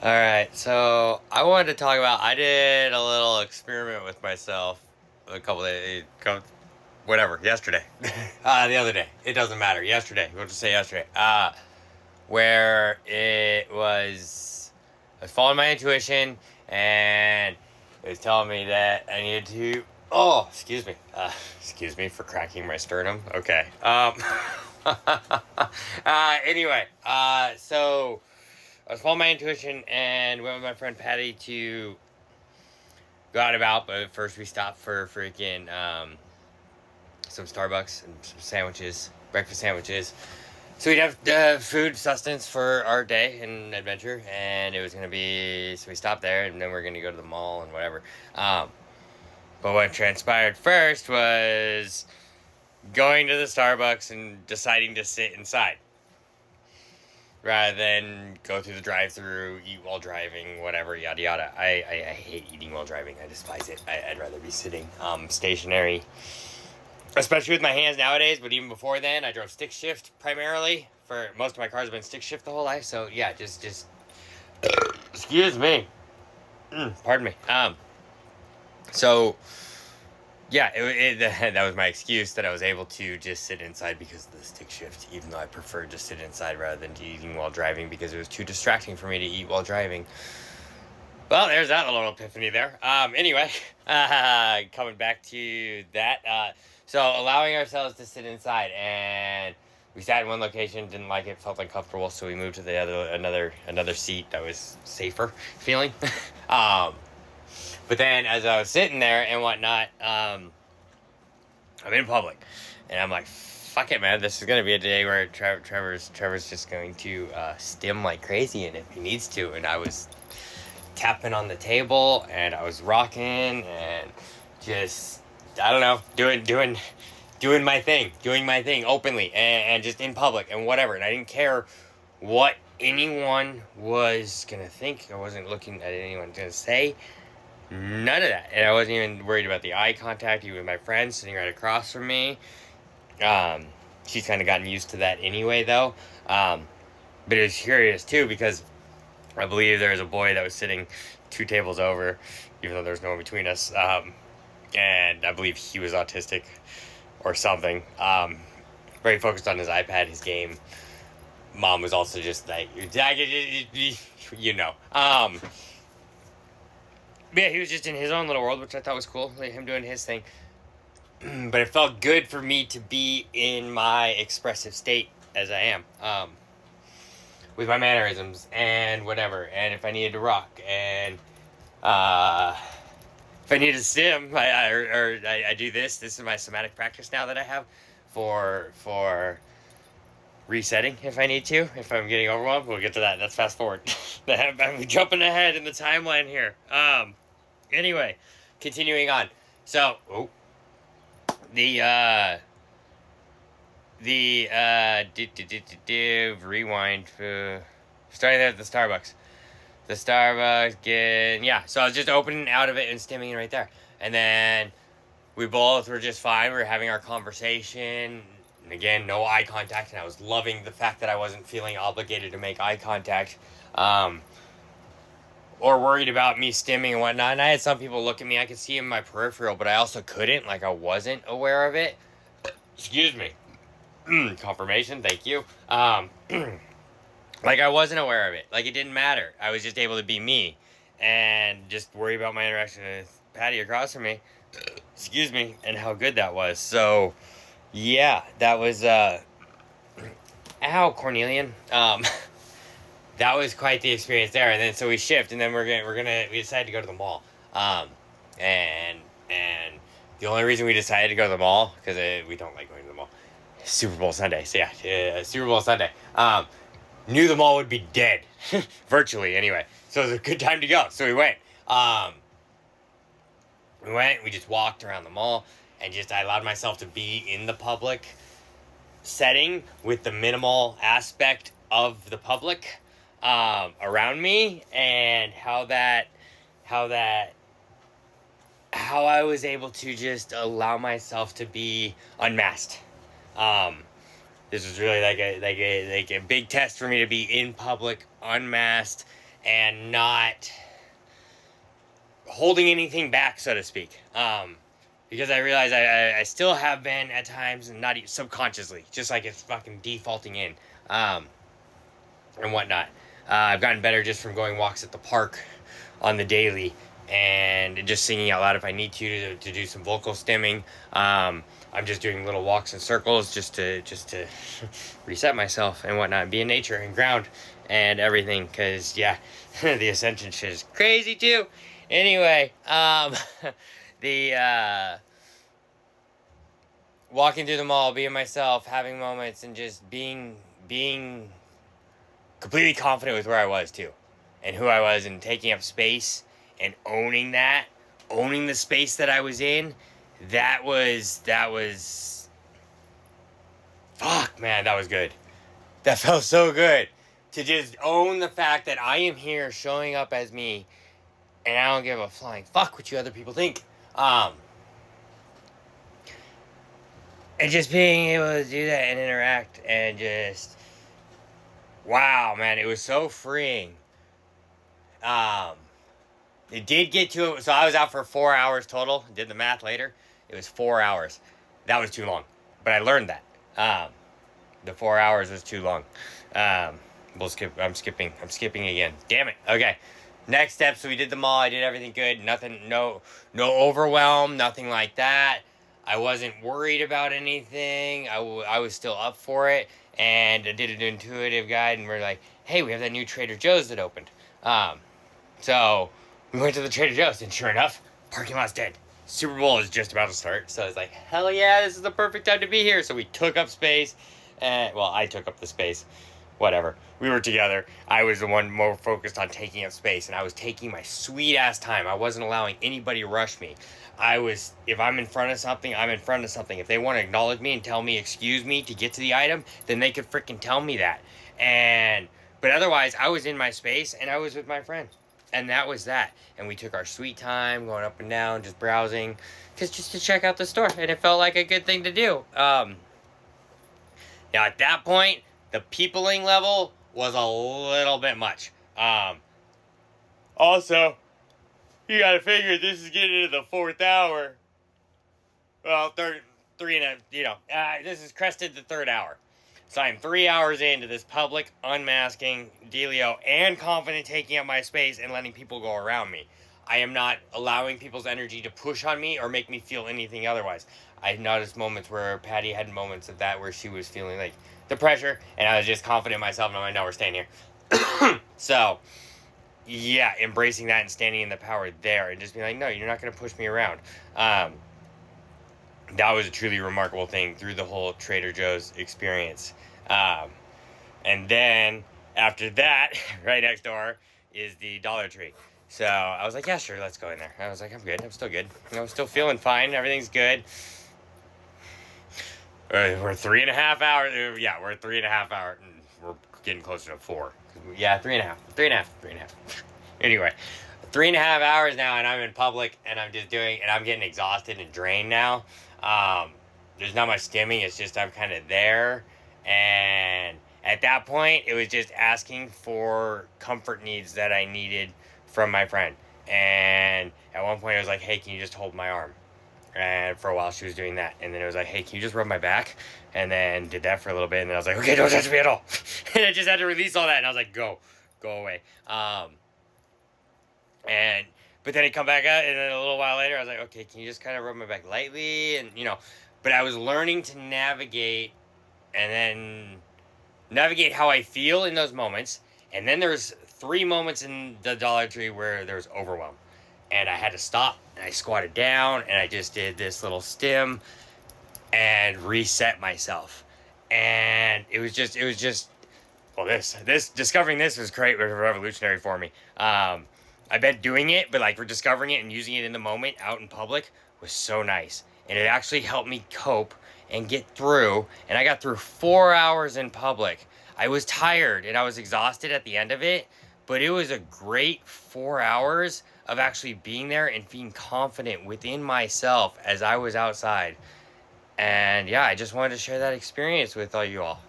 Alright, so I wanted to talk about, I did a little experiment with myself a couple days, whatever, yesterday. The other day. It doesn't matter. Yesterday. We'll just say yesterday. Where it was, I was following my intuition, and it was telling me that I needed to, oh, excuse me. Excuse me for cracking my sternum. Okay. Anyway, so I was following my intuition and went with my friend Patty to go out and about, but first we stopped for freaking some Starbucks and some sandwiches, breakfast sandwiches. So we'd have food sustenance for our day and adventure, and it was gonna be. So we stopped there, and then we're gonna go to the mall and whatever. But what transpired first was going to the Starbucks and deciding to sit inside rather than go through the drive-through, eat while driving, whatever, yada yada. I hate eating while driving. I despise it. I'd rather be sitting stationary, especially with my hands nowadays. But even before then, I drove stick shift primarily. For most of my cars have been stick shift the whole life. So yeah, just excuse me. Pardon me. So yeah, that was my excuse that I was able to just sit inside because of the stick shift, even though I preferred to sit inside rather than eating while driving because it was too distracting for me to eat while driving. Well, there's that little epiphany there. Anyway, coming back to that, so allowing ourselves to sit inside, and we sat in one location, didn't like it, felt uncomfortable, so we moved to the another seat that was safer feeling. But then as I was sitting there and whatnot, I'm in public, and I'm like, fuck it, man. This is gonna be a day where Trevor's just going to stim like crazy, and if he needs to. And I was tapping on the table, and I was rocking, and just, I don't know, doing my thing openly, and just in public and whatever. And I didn't care what anyone was gonna think. I wasn't looking at anyone gonna say. None of that. And I wasn't even worried about the eye contact, even with my friend sitting right across from me. She's kind of gotten used to that anyway, though. But it was curious, too, because I believe there was a boy that was sitting 2 tables over, even though there was no one between us. And I believe he was autistic or something. Very focused on his iPad, his game. Mom was also just like, you know. Yeah, he was just in his own little world, which I thought was cool, like him doing his thing. But it felt good for me to be in my expressive state as I am, with my mannerisms and whatever. And if I needed to rock, and if I needed to stim, I do this. This is my somatic practice now that I have for resetting if I need to. If I'm getting overwhelmed, we'll get to that. That's fast forward. I'm jumping ahead in the timeline here. Anyway, continuing on. So, rewind. Starting there at the Starbucks. The Starbucks, yeah. So I was just opening out of it and stimming right there. And then we both were just fine. We were having our conversation. And again, no eye contact. And I was loving the fact that I wasn't feeling obligated to make eye contact. Or worried about me stimming and whatnot. And I had some people look at me. I could see in my peripheral, but I also couldn't. Like, I wasn't aware of it. Excuse me. Confirmation. Thank you. Like, I wasn't aware of it. Like, it didn't matter. I was just able to be me. And just worry about my interaction with Patty across from me. Excuse me. And how good that was. So, yeah. That was, ow, Cornelian. That was quite the experience there. And then so we shift, and then we decided to go to the mall. And the only reason we decided to go to the mall, because we don't like going to the mall, Super Bowl Sunday. So yeah, Super Bowl Sunday. Knew the mall would be dead, virtually anyway. So it was a good time to go. So we went. We just walked around the mall, and I allowed myself to be in the public setting with the minimal aspect of the public around me, and how I was able to just allow myself to be unmasked. This was really like a big test for me to be in public, unmasked, and not holding anything back, so to speak. Because I realize I still have been at times, and not subconsciously, just like it's fucking defaulting in, and whatnot. I've gotten better just from going walks at the park on the daily and just singing out loud if I need to do some vocal stimming. I'm just doing little walks in circles just to reset myself and whatnot, and be in nature and ground and everything. Cause yeah, the ascension shit is crazy too. Anyway, the walking through the mall, being myself, having moments, and just being completely confident with where I was too, and who I was, and taking up space and owning the space that I was in. That was fuck, man, that was good. That felt so good to just own the fact that I am here showing up as me, and I don't give a flying fuck what you other people think. And just being able to do that and interact and just, wow, man, it was so freeing. It did get to it, so I was out for 4 hours total. Did the math later. It was 4 hours. That was too long, but I learned that. The 4 hours was too long. We'll skip. I'm skipping again. Damn it. Okay. Next step. So we did the mall. I did everything good. Nothing. No overwhelm. Nothing like that. I wasn't worried about anything. I was still up for it, and I did an intuitive guide, and we're like, hey, we have that new Trader Joe's that opened. So we went to the Trader Joe's, and sure enough, parking lot's dead. Super Bowl is just about to start, so I was like, hell yeah, this is the perfect time to be here. So we took up space, and, well, I took up the space. Whatever. We were together. I was the one more focused on taking up space, and I was taking my sweet-ass time. I wasn't allowing anybody to rush me. If I'm in front of something, I'm in front of something. If they want to acknowledge me and tell me, excuse me, to get to the item, then they could freaking tell me that. But otherwise, I was in my space, and I was with my friend. And that was that. And we took our sweet time, going up and down, just browsing, just to check out the store. And it felt like a good thing to do. Now, at that point, the peopling level was a little bit much. Also, you gotta figure this is getting into the 4th hour. Well, three and a, this is crested the 3rd hour. So I'm 3 hours into this public unmasking dealio and confident taking up my space and letting people go around me. I am not allowing people's energy to push on me or make me feel anything otherwise. I noticed moments where Patty had moments of that where she was feeling like the pressure, and I was just confident in myself, and I'm like, no, we're staying here. So, yeah, embracing that and standing in the power there and just being like, no, you're not going to push me around. That was a truly remarkable thing through the whole Trader Joe's experience. And then after that, right next door is the Dollar Tree. So I was like, yeah, sure, let's go in there. I was like, I'm good. I'm still good. I'm still feeling fine. Everything's good. We're 3.5 hours. Yeah, we're 3.5 hours. We're getting closer to 4. Yeah, 3.5. 3.5. Anyway, 3.5 hours now, and I'm in public, and I'm just and I'm getting exhausted and drained now. There's not much stimming. It's just I'm kind of there. And at that point, it was just asking for comfort needs that I needed from my friend. And at one point, I was like, hey, can you just hold my arm? And for a while, she was doing that. And then it was like, hey, can you just rub my back? And then did that for a little bit. And then I was like, okay, don't touch me at all. And I just had to release all that. And I was like, go away. But then he'd come back out, and then a little while later, I was like, okay, can you just kind of rub my back lightly? And, but I was learning to navigate, and then navigate how I feel in those moments. And then there's 3 moments in the Dollar Tree where there was overwhelm. And I had to stop, and I squatted down, and I just did this little stim and reset myself. And it was just, well, discovering this was great, revolutionary for me. I bet doing it, but like for discovering it and using it in the moment out in public was so nice. And it actually helped me cope and get through. And I got through 4 hours in public. I was tired and I was exhausted at the end of it, but it was a great 4 hours of actually being there and being confident within myself as I was outside. And yeah, I just wanted to share that experience with all you all.